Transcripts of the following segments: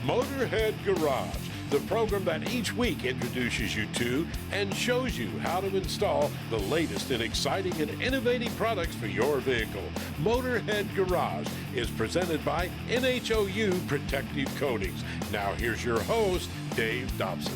Motorhead Garage, the program that each week introduces you to and shows you how to install the latest in exciting and innovative products for your vehicle. Motorhead Garage is presented by NHOU Protective Coatings. Now here's your host, Dave Dobson.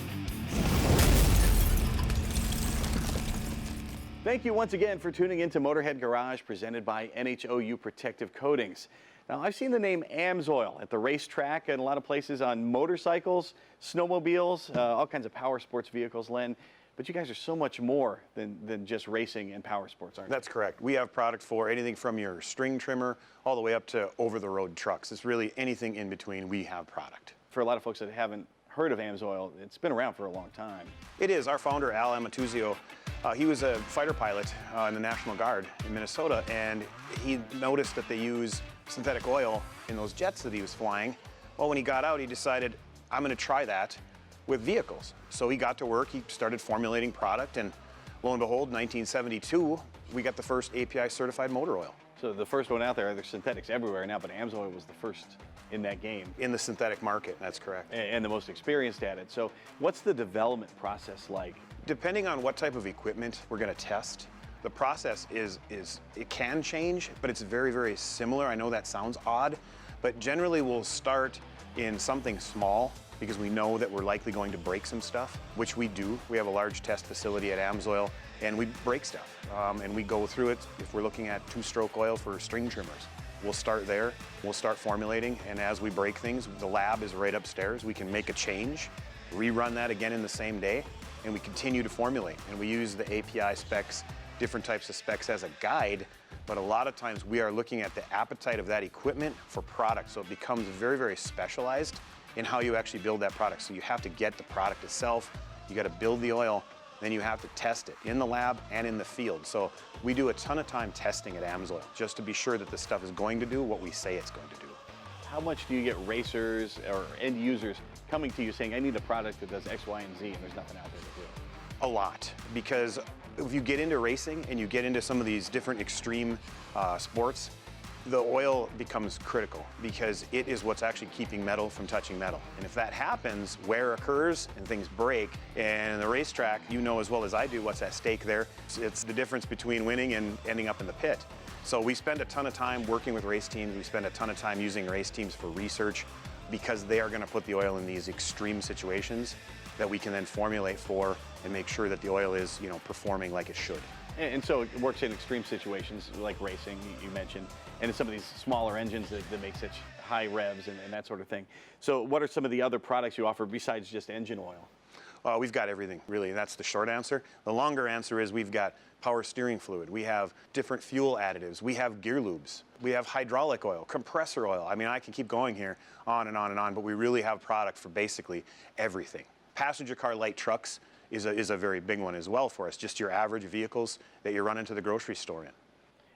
Thank you once again for tuning in to Motorhead Garage, presented by NHOU Protective Coatings. Now, I've seen the name AMSOIL at the racetrack and a lot of places on motorcycles, snowmobiles, all kinds of power sports vehicles, Len. But you guys are so much more than just racing and power sports, aren't you? That's correct. We have product for anything from your string trimmer all the way up to over-the-road trucks. It's really anything in between, we have product. For a lot of folks that haven't heard of AMSOIL, it's been around for a long time. It is. Our founder, Al Amatuzio, he was a fighter pilot in the National Guard in Minnesota, and he noticed that they use synthetic oil in those jets that he was flying. Well, when he got out, he decided, I'm going to try that with vehicles. So he got to work, he started formulating product, and lo and behold, 1972, we got the first API certified motor oil. So the first one out there, there's synthetics everywhere now, but AMSOIL was the first in that game. In the synthetic market, that's correct. And the most experienced at it. So what's the development process like? Depending on what type of equipment we're going to test, the process it can change, but it's very, very similar. I know that sounds odd, but generally we'll start in something small because we know that we're likely going to break some stuff, which we do. We have a large test facility at AMSOIL, and we break stuff. And we go through it. If we're looking at two-stroke oil for string trimmers, we'll start there, we'll start formulating, and as we break things, the lab is right upstairs. We can make a change, rerun that again in the same day, and we continue to formulate. And we use the API specs, different types of specs as a guide, but a lot of times we are looking at the appetite of that equipment for product, so it becomes very, very specialized in how you actually build that product. So you have to get the product itself, you got to build the oil, then you have to test it in the lab and in the field. So we do a ton of time testing at AMSOIL just to be sure that the stuff is going to do what we say it's going to do. How much do you get racers or end users coming to you saying, I need a product that does X, Y, and Z, and there's nothing out there to do? A lot, because if you get into racing and you get into some of these different extreme sports, the oil becomes critical because it is what's actually keeping metal from touching metal. And if that happens, wear occurs and things break. And in the racetrack, you know as well as I do what's at stake there. It's the difference between winning and ending up in the pit. So we spend a ton of time working with race teams. We spend a ton of time using race teams for research because they are going to put the oil in these extreme situations that we can then formulate for and make sure that the oil is, performing like it should. And so it works in extreme situations like racing, you mentioned, and in some of these smaller engines that make such high revs and that sort of thing. So what are some of the other products you offer besides just engine oil? We've got everything, really, and that's the short answer. The longer answer is we've got power steering fluid. We have different fuel additives. We have gear lubes. We have hydraulic oil, compressor oil. I mean, I can keep going here on and on and on, but we really have product for basically everything. Passenger car light trucks is a very big one as well for us, just your average vehicles that you run into the grocery store in.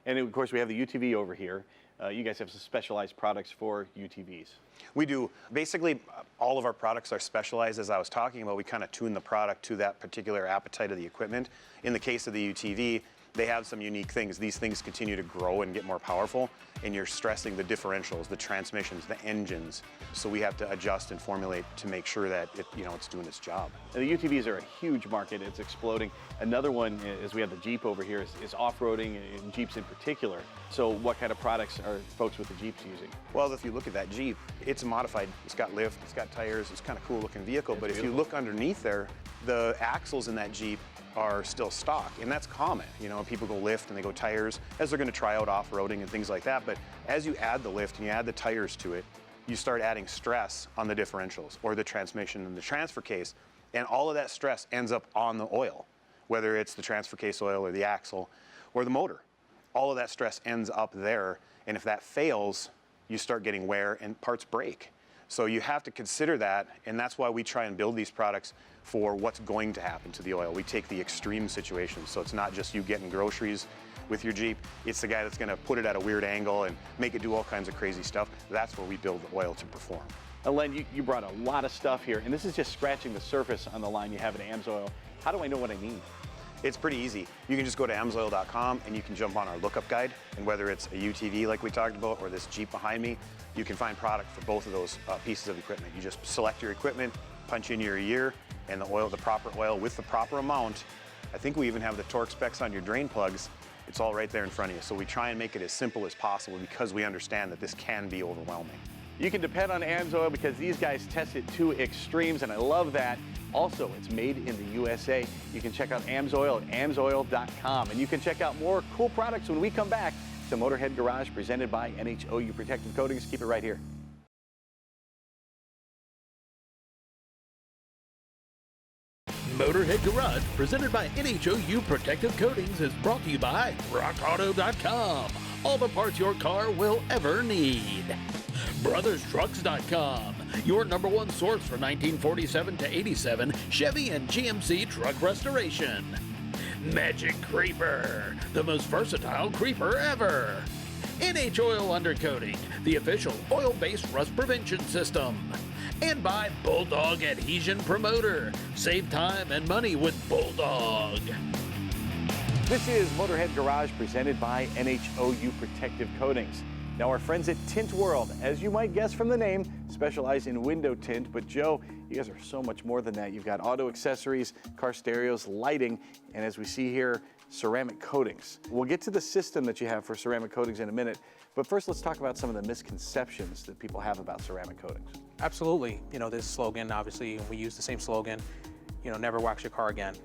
And of course we have the UTV over here. You guys have some specialized products for UTVs. We do. Basically, all of our products are specialized. As I was talking about, we kind of tune the product to that particular appetite of the equipment. In the case of the UTV, they have some unique things. These things continue to grow and get more powerful, and you're stressing the differentials, the transmissions, the engines. So we have to adjust and formulate to make sure that it's doing its job. And the UTVs are a huge market. It's exploding. Another one is we have the Jeep over here, is off-roading, and Jeeps in particular. So what kind of products are folks with the Jeeps using? Well, if you look at that Jeep, it's modified. It's got lift, it's got tires, it's kind of cool looking vehicle. But if you look underneath there, the axles in that Jeep are still stock, and that's common. People go lift and they go tires as they're going to try out off-roading and things like that. But as you add the lift and you add the tires to it, you start adding stress on the differentials or the transmission and the transfer case, and all of that stress ends up on the oil, whether it's the transfer case oil or the axle or the motor. All of that stress ends up there, and if that fails, you start getting wear and parts break. So you have to consider that, and that's why we try and build these products for what's going to happen to the oil. We take the extreme situations, so it's not just you getting groceries with your Jeep, it's the guy that's going to put it at a weird angle and make it do all kinds of crazy stuff. That's where we build the oil to perform. Len, you brought a lot of stuff here, and this is just scratching the surface on the line you have at AMSOIL. How do I know what I need? It's pretty easy. You can just go to amsoil.com and you can jump on our lookup guide, and whether it's a UTV like we talked about or this Jeep behind me, you can find product for both of those pieces of equipment. You just select your equipment, punch in your year, and the oil, the proper oil with the proper amount. I think we even have the torque specs on your drain plugs. It's all right there in front of you. So we try and make it as simple as possible because we understand that this can be overwhelming. You can depend on AMSOIL because these guys test it to extremes, and I love that. Also, it's made in the USA. You can check out AMSOIL at amsoil.com, and you can check out more cool products when we come back to Motorhead Garage, presented by NHOU Protective Coatings. Keep it right here. Motorhead Garage, presented by NHOU Protective Coatings, is brought to you by RockAuto.com. All the parts your car will ever need. BrothersTrucks.com, your #1 source for 1947 to 87 Chevy and GMC truck restoration. Magic Creeper, the most versatile creeper ever. NH Oil Undercoating, the official oil-based rust prevention system. And by Bulldog Adhesion Promoter. Save time and money with Bulldog. This is Motorhead Garage, presented by NHOU Protective Coatings. Now, our friends at Tint World, as you might guess from the name, specialize in window tint. But Joe, you guys are so much more than that. You've got auto accessories, car stereos, lighting, and as we see here, ceramic coatings. We'll get to the system that you have for ceramic coatings in a minute, but first let's talk about some of the misconceptions that people have about ceramic coatings. Absolutely. You know, this slogan, obviously, we use the same slogan, you know, never wax your car again.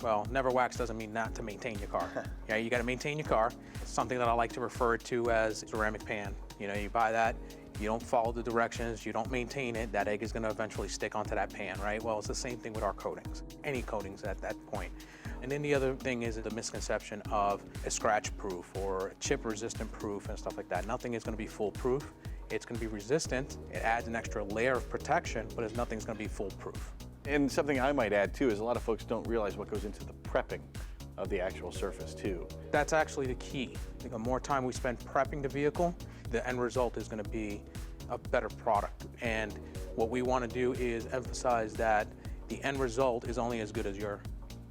Well, never wax doesn't mean not to maintain your car. Yeah, you got to maintain your car. It's something that I like to refer to as ceramic pan. You know, you buy that, you don't follow the directions, you don't maintain it, that egg is going to eventually stick onto that pan, right? Well, it's the same thing with our coatings, any coatings at that point. And then the other thing is the misconception of a scratch proof or chip resistant proof and stuff like that. Nothing is going to be foolproof. It's going to be resistant. It adds an extra layer of protection, but nothing's going to be foolproof. And something I might add too is a lot of folks don't realize what goes into the prepping of the actual surface too. That's actually the key. The more time we spend prepping the vehicle, the end result is going to be a better product. And what we want to do is emphasize that the end result is only as good as your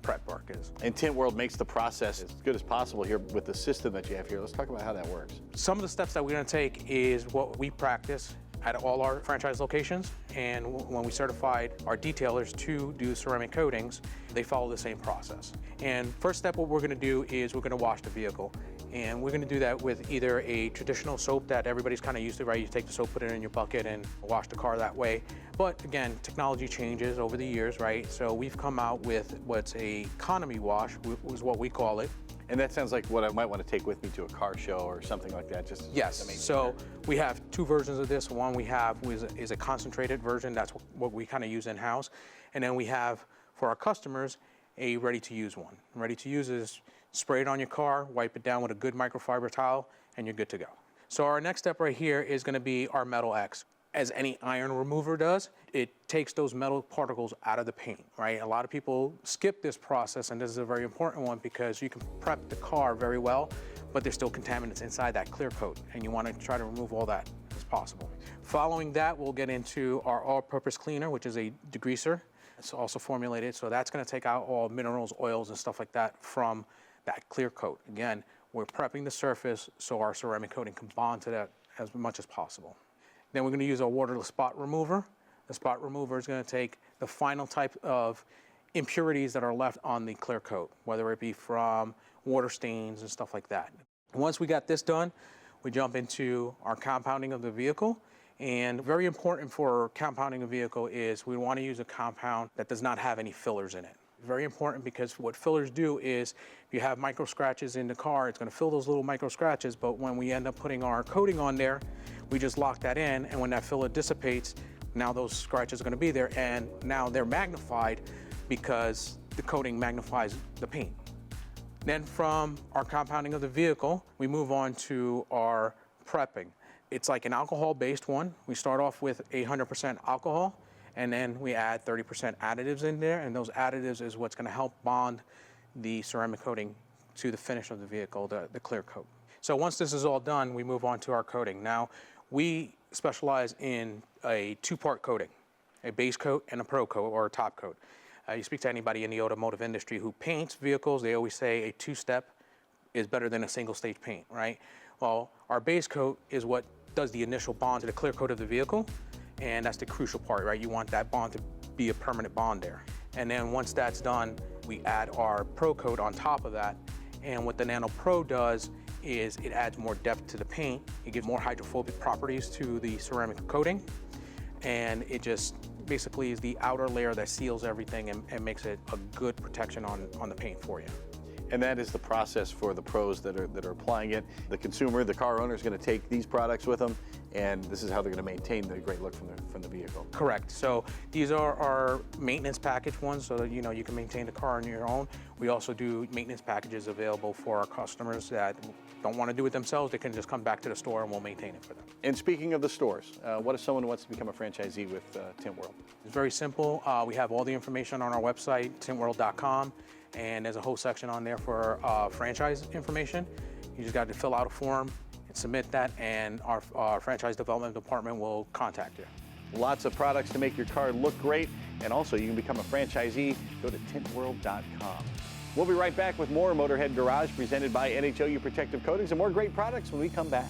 prep work is. And Tint World makes the process as good as possible here with the system that you have here. Let's talk about how that works. Some of the steps that we're going to take is what we practice at all our franchise locations, and when we certified our detailers to do ceramic coatings, they follow the same process. And first step, what we're going to do is we're going to wash the vehicle, and we're going to do that with either a traditional soap that everybody's kind of used to, right? You take the soap, put it in your bucket, and wash the car that way. But again, technology changes over the years, right? So we've come out with what's a economy wash, was what we call it. And that sounds like what I might want to take with me to a car show or something like that. Just yes. So we have two versions of this. One we have is a concentrated version. That's what we kind of use in-house. And then we have, for our customers, a ready-to-use one. Ready-to-use is spray it on your car, wipe it down with a good microfiber towel, and you're good to go. So our next step right here is going to be our Metal X. As any iron remover does, it takes those metal particles out of the paint, right? A lot of people skip this process, and this is a very important one because you can prep the car very well, but there's still contaminants inside that clear coat, and you want to try to remove all that as possible. Following that, we'll get into our all-purpose cleaner, which is a degreaser. It's also formulated, so that's going to take out all minerals, oils, and stuff like that from that clear coat. Again, we're prepping the surface so our ceramic coating can bond to that as much as possible. Then we're going to use our waterless spot remover. The spot remover is going to take the final type of impurities that are left on the clear coat, whether it be from water stains and stuff like that. Once we got this done, we jump into our compounding of the vehicle. And very important for compounding a vehicle is we want to use a compound that does not have any fillers in it. Very important because what fillers do is if you have micro scratches in the car, it's going to fill those little micro scratches, but when we end up putting our coating on there, we just lock that in, and when that filler dissipates, now those scratches are going to be there, and now they're magnified because the coating magnifies the paint. Then from our compounding of the vehicle, we move on to our prepping. It's like an alcohol-based one. We start off with 100% alcohol, and then we add 30% additives in there, and those additives is what's going to help bond the ceramic coating to the finish of the vehicle, the clear coat. So once this is all done, we move on to our coating. Now, we specialize in a two-part coating, a base coat and a pro coat or a top coat. You speak to anybody in the automotive industry who paints vehicles, they always say a two-step is better than a single-stage paint, right? Well, our base coat is what does the initial bond to the clear coat of the vehicle, and that's the crucial part, right? You want that bond to be a permanent bond there. And then once that's done, we add our Pro Coat on top of that. And what the Nano Pro does is it adds more depth to the paint. It gives more hydrophobic properties to the ceramic coating. And it just basically is the outer layer that seals everything and makes it a good protection on the paint for you. And that is the process for the pros that are applying it. The consumer, the car owner, is going to take these products with them, and this is how they're going to maintain the great look from the vehicle. Correct. So these are our maintenance package ones, so that you can maintain the car on your own. We also do maintenance packages available for our customers that don't want to do it themselves. They can just come back to the store and we'll maintain it for them. And speaking of the stores, what if someone wants to become a franchisee with Tint World? It's very simple. We have all the information on our website, tintworld.com. And there's a whole section on there for franchise information. You just got to fill out a form and submit that, and our franchise development department will contact you. Lots of products to make your car look great, and also you can become a franchisee. Go to tintworld.com. We'll be right back with more Motorhead Garage presented by NHOU Protective Coatings and more great products when we come back.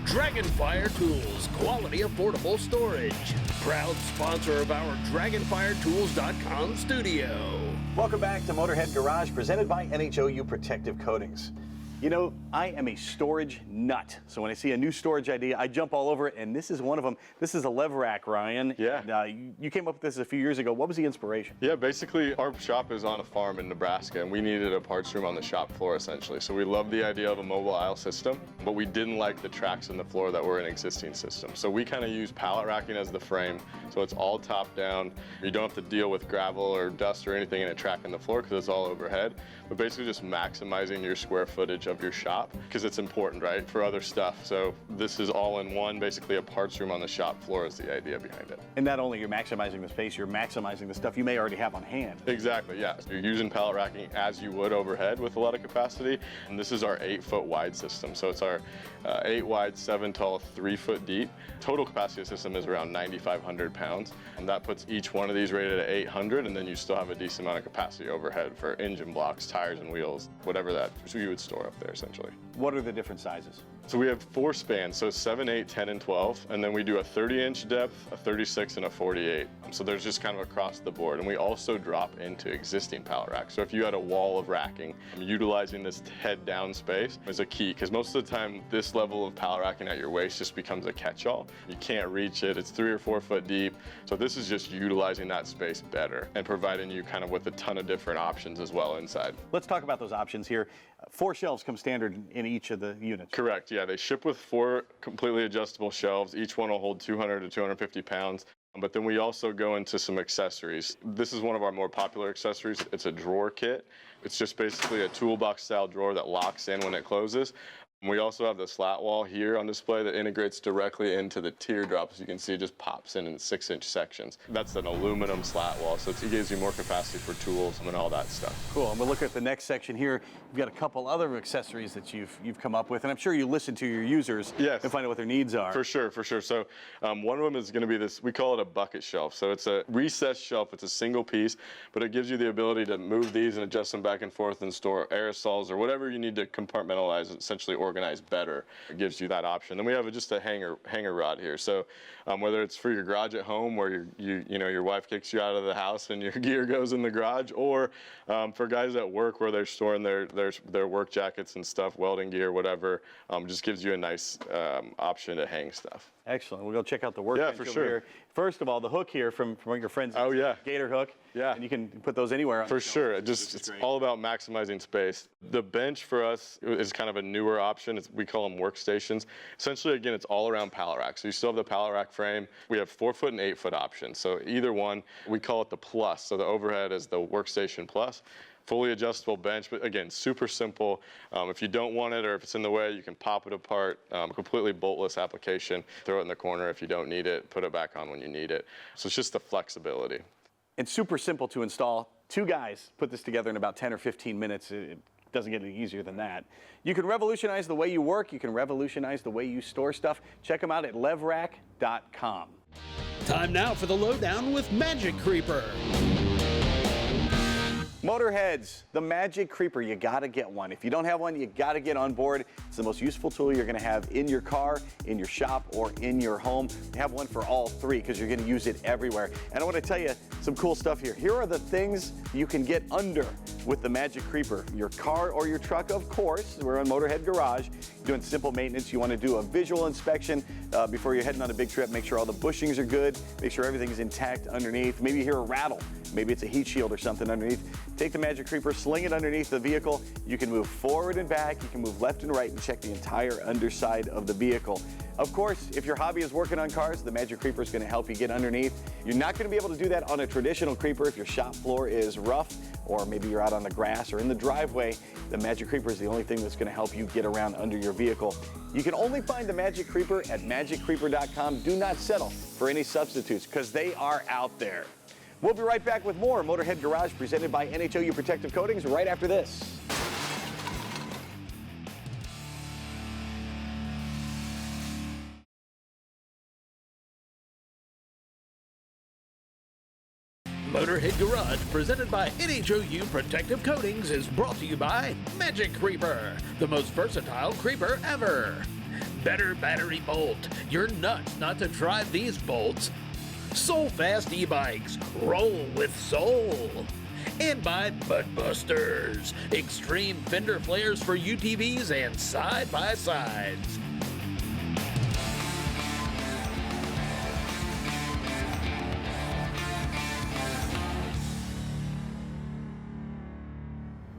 Dragonfire Tools, quality affordable storage. Proud sponsor of our DragonfireTools.com studio. Welcome back to Motorhead Garage presented by NHOU Protective Coatings. You know, I am a storage nut. So when I see a new storage idea, I jump all over it, and this is one of them. This is a lev rack, Ryan. Yeah. You came up with this a few years ago. What was the inspiration? Yeah, basically our shop is on a farm in Nebraska, and we needed a parts room on the shop floor essentially. So we loved the idea of a mobile aisle system, but we didn't like the tracks in the floor that were an existing system. So we kind of use pallet racking as the frame. So it's all top down. You don't have to deal with gravel or dust or anything in a track in the floor because it's all overhead, but basically just maximizing your square footage of your shop because it's important, right, for other stuff. So this is all in one, basically a parts room on the shop floor is the idea behind it. And not only you're maximizing the space, you're maximizing the stuff you may already have on hand. Exactly, yeah. You're using pallet racking as you would overhead with a lot of capacity. And this is our 8-foot wide system. So it's our 8 wide, 7 tall, 3 foot deep. Total capacity of the system is around 9,500 pounds. And that puts each one of these rated at 800, and then you still have a decent amount of capacity overhead for engine blocks, tires and wheels, whatever that you would store up there essentially. What are the different sizes? So we have 4 spans, so 7, 8, 10, and 12, and then we do a 30-inch depth, a 36, and a 48. So there's just kind of across the board. And we also drop into existing pallet racks. So if you had a wall of racking, utilizing this head-down space is a key, because most of the time this level of pallet racking at your waist just becomes a catch-all. You can't reach it. It's 3 or 4 foot deep. So this is just utilizing that space better and providing you kind of with a ton of different options as well inside. Let's talk about those options here. 4 shelves come standard in each of the units. Correct, yeah. They ship with 4 completely adjustable shelves. Each one will hold 200 to 250 pounds. But then we also go into some accessories. This is one of our more popular accessories. It's a drawer kit. It's just basically a toolbox style drawer that locks in when it closes. We also have the slat wall here on display that integrates directly into the teardrops. You can see it just pops in 6-inch sections. That's an aluminum slat wall, so it gives you more capacity for tools and all that stuff. Cool, and we'll look at the next section here. We've got a couple other accessories that you've come up with, and I'm sure you listen to your users yes. and find out what their needs are. For sure, for sure. So one of them is going to be this, we call it a bucket shelf. So it's a recessed shelf, it's a single piece, but it gives you the ability to move these and adjust them back and forth and store aerosols or whatever you need to compartmentalize, essentially organize better. It gives you that option. Then we have just a hanger rod here. So whether it's for your garage at home where your wife kicks you out of the house and your gear goes in the garage, or for guys at work where they're storing their work jackets and stuff, welding gear, whatever, just gives you a nice option to hang stuff. Excellent. We'll go check out the workbench for over sure. here. First of all, the hook here from your friends. Oh yeah, Gator hook. Yeah, and you can put those anywhere. For sure. It's all about maximizing space. The bench for us is kind of a newer option. We call them workstations. Essentially, again, it's all around pallet rack. So you still have the pallet rack frame. We have 4-foot and 8-foot options. So either one, we call it the plus. So the overhead is the workstation plus. Fully adjustable bench, but again, super simple. If you don't want it or if it's in the way, you can pop it apart. Completely boltless application. Throw it in the corner if you don't need it. Put it back on when you need it. So it's just the flexibility. And super simple to install. 2 guys put this together in about 10 or 15 minutes. Doesn't get any easier than that. You can revolutionize the way you work. You can revolutionize the way you store stuff. Check them out at levrack.com. Time now for the lowdown with Magic Creeper. Motorheads, the Magic Creeper, you gotta get one. If you don't have one, you gotta get on board. It's the most useful tool you're gonna have in your car, in your shop, or in your home. Have one for all three because you're gonna use it everywhere. And I wanna tell you some cool stuff here. Here are the things you can get under with the Magic Creeper. Your car or your truck, of course. We're on Motorhead Garage. Doing simple maintenance. You wanna do a visual inspection before you're heading on a big trip. Make sure all the bushings are good. Make sure everything's intact underneath. Maybe you hear a rattle. Maybe it's a heat shield or something underneath. Take the Magic Creeper, sling it underneath the vehicle. You can move forward and back. You can move left and right and check the entire underside of the vehicle. Of course, if your hobby is working on cars, the Magic Creeper is going to help you get underneath. You're not going to be able to do that on a traditional creeper if your shop floor is rough, or maybe you're out on the grass or in the driveway. The Magic Creeper is the only thing that's going to help you get around under your vehicle. You can only find the Magic Creeper at magiccreeper.com. Do not settle for any substitutes because they are out there. We'll be right back with more Motorhead Garage presented by NHOU Protective Coatings right after this. Motorhead Garage, presented by NHOU Protective Coatings, is brought to you by Magic Creeper, the most versatile creeper ever. Better battery bolt. You're nuts not to try these bolts. Soul Fast e-bikes. Roll with soul. And by Budbusters, extreme fender flares for UTVs and side-by-sides.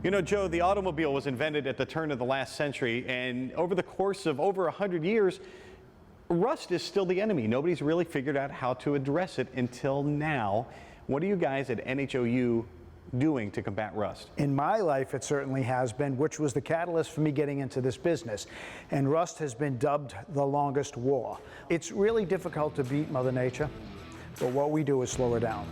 You know, Joe, the automobile was invented at the turn of the last century, and over the course of over 100 years, rust is still the enemy. Nobody's really figured out how to address it until now. What are you guys at NHOU doing to combat rust? In my life, it certainly has been, which was the catalyst for me getting into this business. And rust has been dubbed the longest war. It's really difficult to beat Mother Nature, but what we do is slow her down.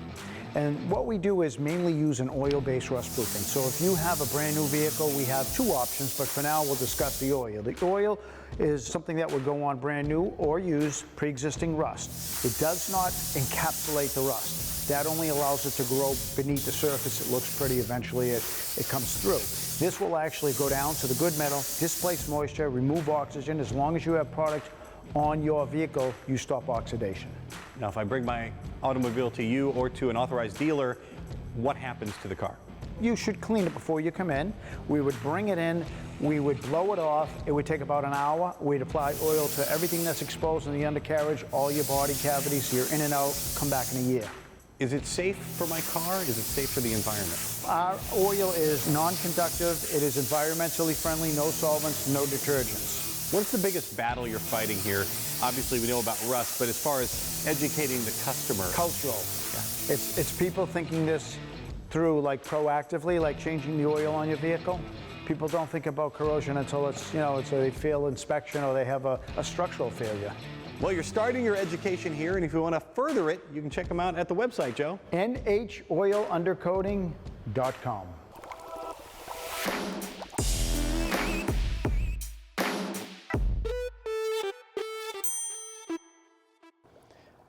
And what we do is mainly use an oil-based rust proofing. So if you have a brand new vehicle, we have two options, but for now we'll discuss the oil. The oil is something that would go on brand new or use pre-existing rust. It does not encapsulate the rust. That only allows it to grow beneath the surface. It looks pretty. Eventually it comes through. This will actually go down to the good metal, displace moisture, remove oxygen. As long as you have product on your vehicle, you stop oxidation. Now, if I bring my automobile to you or to an authorized dealer, what happens to the car? You should clean it before you come in. We would bring it in, we would blow it off. It would take about an hour. We'd apply oil to everything that's exposed in the undercarriage, all your body cavities, you're in and out, come back in a year. Is it safe for my car? Is it safe for the environment? Our oil is non-conductive. It is environmentally friendly, no solvents, no detergents. What's the biggest battle you're fighting here? Obviously, we know about rust, but as far as educating the customer. Cultural. Yeah. It's people thinking this through like proactively, like changing the oil on your vehicle. People don't think about corrosion until it's, you know, it's a failed inspection or they have a structural failure. Well, you're starting your education here, and if you want to further it, you can check them out at the website, Joe. NHOilundercoating.com.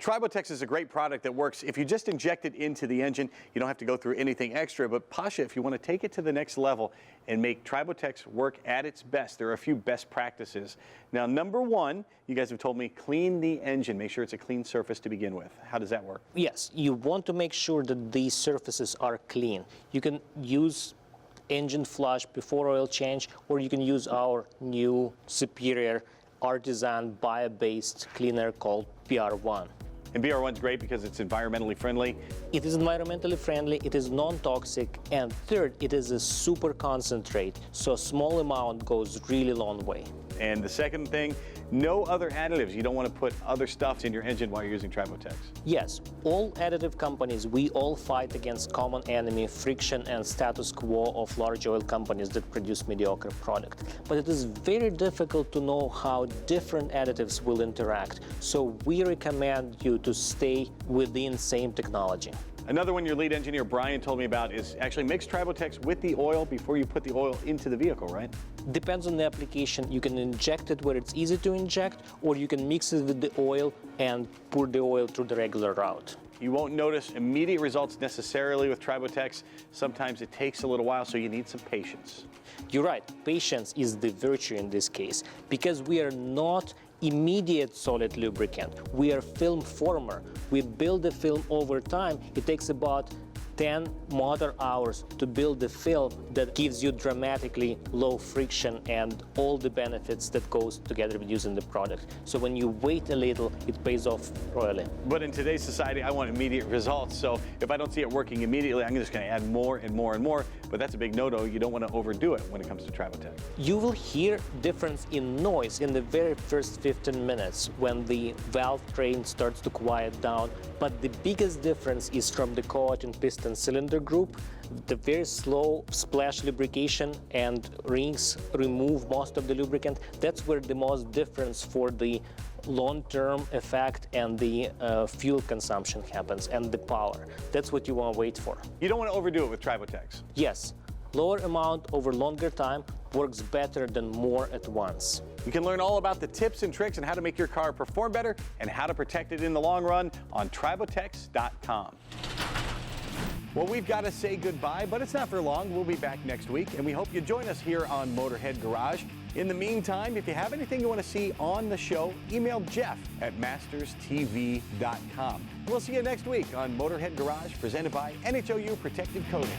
Tribotex is a great product that works. If you just inject it into the engine, you don't have to go through anything extra. But Pasha, if you want to take it to the next level and make Tribotex work at its best, there are a few best practices. Now, number one, you guys have told me, clean the engine. Make sure it's a clean surface to begin with. How does that work? Yes, you want to make sure that these surfaces are clean. You can use engine flush before oil change, or you can use our new superior artisan bio-based cleaner called PR1. And BR1's great because it's environmentally friendly. It is environmentally friendly, it is non-toxic, and third, it is a super concentrate, so a small amount goes really long way. And the second thing, no other additives. You don't want to put other stuff in your engine while you're using Tribotex. Yes, all additive companies, we all fight against common enemy, friction and status quo of large oil companies that produce mediocre product. But it is very difficult to know how different additives will interact. So we recommend you to stay within same technology. Another one your lead engineer Brian told me about is actually mix Tribotex with the oil before you put the oil into the vehicle, right? Depends on the application. You can inject it where it's easy to inject, or you can mix it with the oil and pour the oil through the regular route. You won't notice immediate results necessarily with Tribotex. Sometimes it takes a little while, so you need some patience. You're right, patience is the virtue in this case, because we are not immediate solid lubricant. We are film former. We build the film over time. It takes about 10 motor hours to build the film that gives you dramatically low friction and all the benefits that goes together with using the product. So when you wait a little, it pays off royally. But in today's society, I want immediate results. So if I don't see it working immediately, I'm just going to add more and more and more. But that's a big no-no. You don't want to overdo it when it comes to Tribotex. You will hear difference in noise in the very first 15 minutes when the valve train starts to quiet down. But the biggest difference is from the coating piston cylinder group. The very slow splash lubrication and rings remove most of the lubricant. That's where the most difference for the long-term effect and the fuel consumption happens, and the power. That's what you want to wait for. You don't want to overdo it with Tribotex. Yes, lower amount over longer time works better than more at once. You can learn all about the tips and tricks on how to make your car perform better and how to protect it in the long run on Tribotex.com. Well, we've got to say goodbye, but it's not for long. We'll be back next week, and we hope you join us here on Motorhead Garage. In the meantime, if you have anything you want to see on the show, email Jeff at masterstv.com. We'll see you next week on Motorhead Garage, presented by NHOU Protective Coatings.